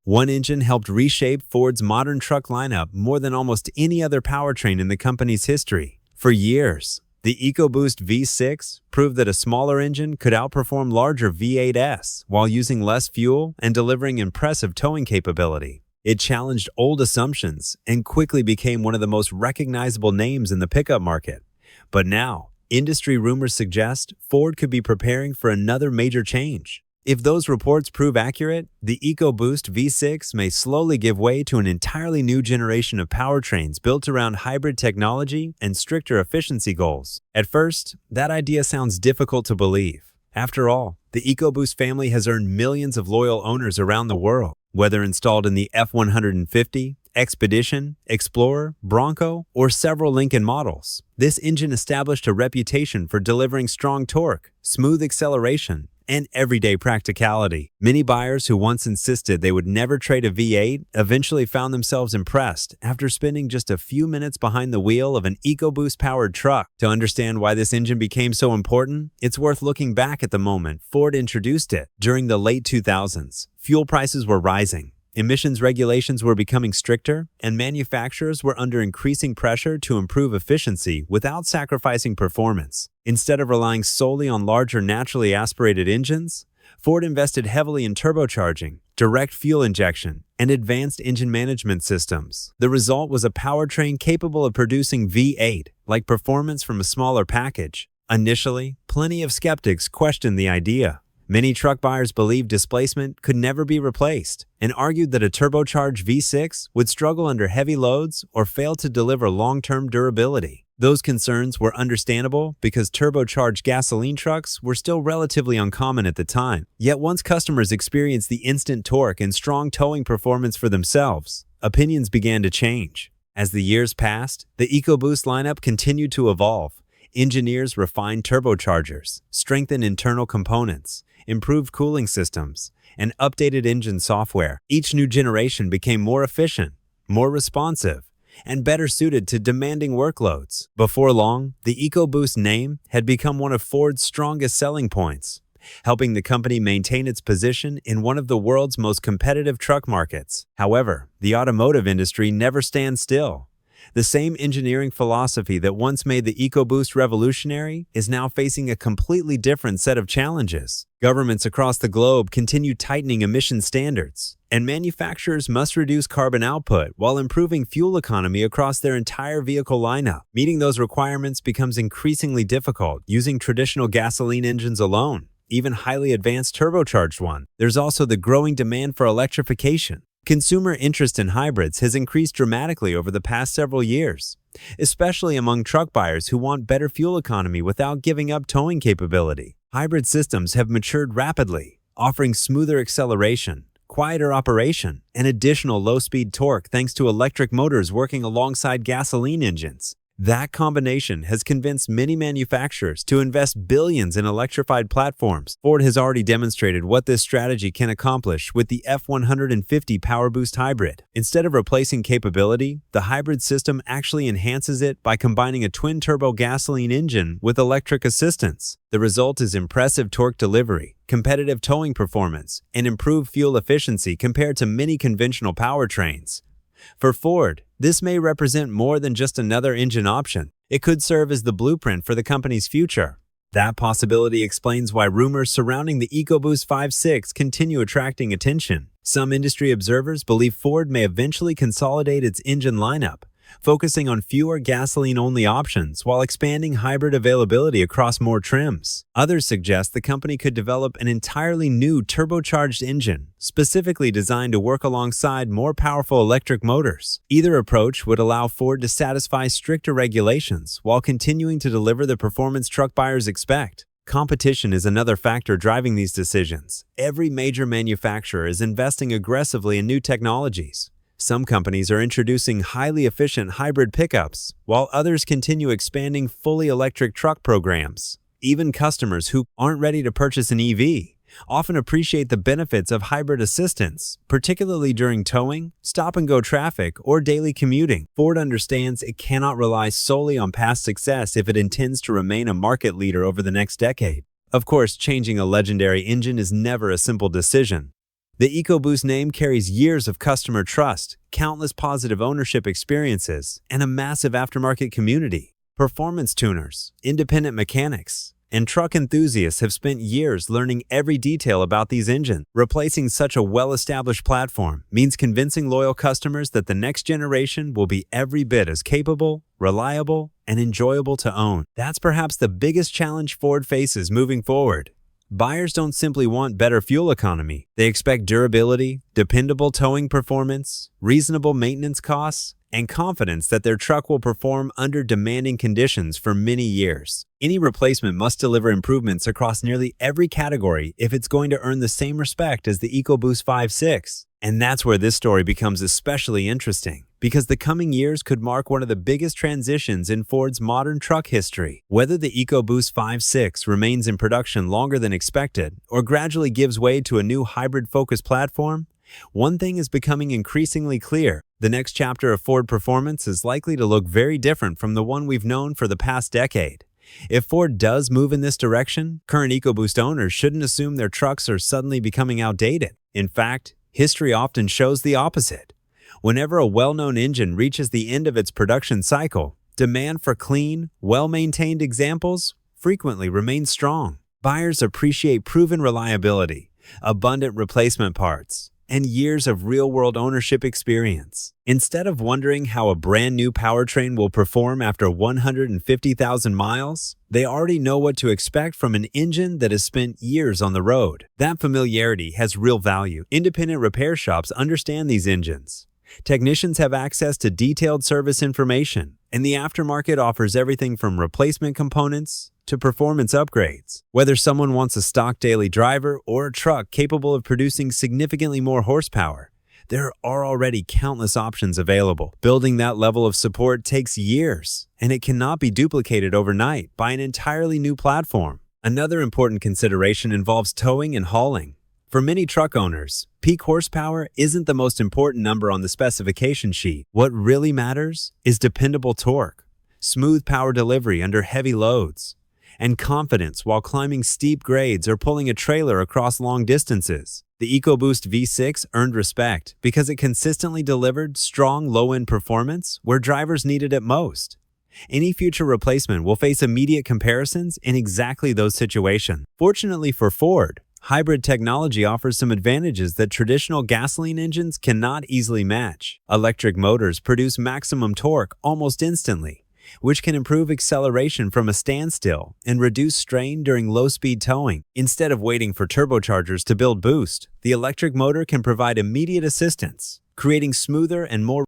One engine helped reshape Ford's modern truck lineup more than almost any other powertrain in the company's history. For years, the EcoBoost V6 proved that a smaller engine could outperform larger V8s while using less fuel and delivering impressive towing capability. It challenged old assumptions and quickly became one of the most recognizable names in the pickup market. But now, industry rumors suggest Ford could be preparing for another major change. If those reports prove accurate, the EcoBoost V6 may slowly give way to an entirely new generation of powertrains built around hybrid technology and stricter efficiency goals. At first, that idea sounds difficult to believe. After all, the EcoBoost family has earned millions of loyal owners around the world, whether installed in the F-150, Expedition, Explorer, Bronco, or several Lincoln models. This engine established a reputation for delivering strong torque, smooth acceleration, and everyday practicality. Many buyers who once insisted they would never trade a V8 eventually found themselves impressed after spending just a few minutes behind the wheel of an EcoBoost-powered truck. To understand why this engine became so important, it's worth looking back at the moment Ford introduced it. During the late 2000s, fuel prices were rising. Emissions regulations were becoming stricter, and manufacturers were under increasing pressure to improve efficiency without sacrificing performance. Instead of relying solely on larger naturally aspirated engines, Ford invested heavily in turbocharging, direct fuel injection, and advanced engine management systems. The result was a powertrain capable of producing V8-like performance from a smaller package. Initially, plenty of skeptics questioned the idea. Many truck buyers believed displacement could never be replaced and argued that a turbocharged V6 would struggle under heavy loads or fail to deliver long-term durability. Those concerns were understandable because turbocharged gasoline trucks were still relatively uncommon at the time. Yet once customers experienced the instant torque and strong towing performance for themselves, opinions began to change. As the years passed, the EcoBoost lineup continued to evolve. Engineers refined turbochargers, strengthened internal components, improved cooling systems, and updated engine software. Each new generation became more efficient, more responsive, and better suited to demanding workloads. Before long, the EcoBoost name had become one of Ford's strongest selling points, helping the company maintain its position in one of the world's most competitive truck markets. However, the automotive industry never stands still. The same engineering philosophy that once made the EcoBoost revolutionary is now facing a completely different set of challenges. Governments across the globe continue tightening emission standards, and manufacturers must reduce carbon output while improving fuel economy across their entire vehicle lineup. Meeting those requirements becomes increasingly difficult using traditional gasoline engines alone, even highly advanced turbocharged ones. There's also the growing demand for electrification. Consumer interest in hybrids has increased dramatically over the past several years, especially among truck buyers who want better fuel economy without giving up towing capability. Hybrid systems have matured rapidly, offering smoother acceleration, quieter operation, and additional low-speed torque thanks to electric motors working alongside gasoline engines. That combination has convinced many manufacturers to invest billions in electrified platforms. Ford has already demonstrated what this strategy can accomplish with the F-150 PowerBoost Hybrid. Instead of replacing capability, the hybrid system actually enhances it by combining a twin-turbo gasoline engine with electric assistance. The result is impressive torque delivery, competitive towing performance, and improved fuel efficiency compared to many conventional powertrains. For Ford, this may represent more than just another engine option. It could serve as the blueprint for the company's future. That possibility explains why rumors surrounding the EcoBoost V6 continue attracting attention. Some industry observers believe Ford may eventually consolidate its engine lineup, focusing on fewer gasoline-only options while expanding hybrid availability across more trims. Others suggest the company could develop an entirely new turbocharged engine, specifically designed to work alongside more powerful electric motors. Either approach would allow Ford to satisfy stricter regulations while continuing to deliver the performance truck buyers expect. Competition is another factor driving these decisions. Every major manufacturer is investing aggressively in new technologies. Some companies are introducing highly efficient hybrid pickups, while others continue expanding fully electric truck programs. Even customers who aren't ready to purchase an EV often appreciate the benefits of hybrid assistance, particularly during towing, stop-and-go traffic, or daily commuting. Ford understands it cannot rely solely on past success if it intends to remain a market leader over the next decade. Of course, changing a legendary engine is never a simple decision. The EcoBoost name carries years of customer trust, countless positive ownership experiences, and a massive aftermarket community. Performance tuners, independent mechanics, and truck enthusiasts have spent years learning every detail about these engines. Replacing such a well-established platform means convincing loyal customers that the next generation will be every bit as capable, reliable, and enjoyable to own. That's perhaps the biggest challenge Ford faces moving forward. Buyers don't simply want better fuel economy. They expect durability, dependable towing performance, reasonable maintenance costs, and confidence that their truck will perform under demanding conditions for many years. Any replacement must deliver improvements across nearly every category if it's going to earn the same respect as the EcoBoost V6. And that's where this story becomes especially interesting, because the coming years could mark one of the biggest transitions in Ford's modern truck history. Whether the EcoBoost V6 remains in production longer than expected or gradually gives way to a new hybrid-focused platform, one thing is becoming increasingly clear. The next chapter of Ford performance is likely to look very different from the one we've known for the past decade. If Ford does move in this direction, current EcoBoost owners shouldn't assume their trucks are suddenly becoming outdated. In fact, history often shows the opposite. Whenever a well-known engine reaches the end of its production cycle, demand for clean, well-maintained examples frequently remains strong. Buyers appreciate proven reliability, abundant replacement parts, and years of real-world ownership experience. Instead of wondering how a brand-new powertrain will perform after 150,000 miles, they already know what to expect from an engine that has spent years on the road. That familiarity has real value. Independent repair shops understand these engines. Technicians have access to detailed service information, and the aftermarket offers everything from replacement components to performance upgrades. Whether someone wants a stock daily driver or a truck capable of producing significantly more horsepower, there are already countless options available. Building that level of support takes years, and it cannot be duplicated overnight by an entirely new platform. Another important consideration involves towing and hauling. For many truck owners, peak horsepower isn't the most important number on the specification sheet. What really matters is dependable torque, smooth power delivery under heavy loads, and confidence while climbing steep grades or pulling a trailer across long distances. The EcoBoost V6 earned respect because it consistently delivered strong low-end performance where drivers needed it most. Any future replacement will face immediate comparisons in exactly those situations. Fortunately for Ford, hybrid technology offers some advantages that traditional gasoline engines cannot easily match. Electric motors produce maximum torque almost instantly, which can improve acceleration from a standstill and reduce strain during low-speed towing. Instead of waiting for turbochargers to build boost, the electric motor can provide immediate assistance, creating smoother and more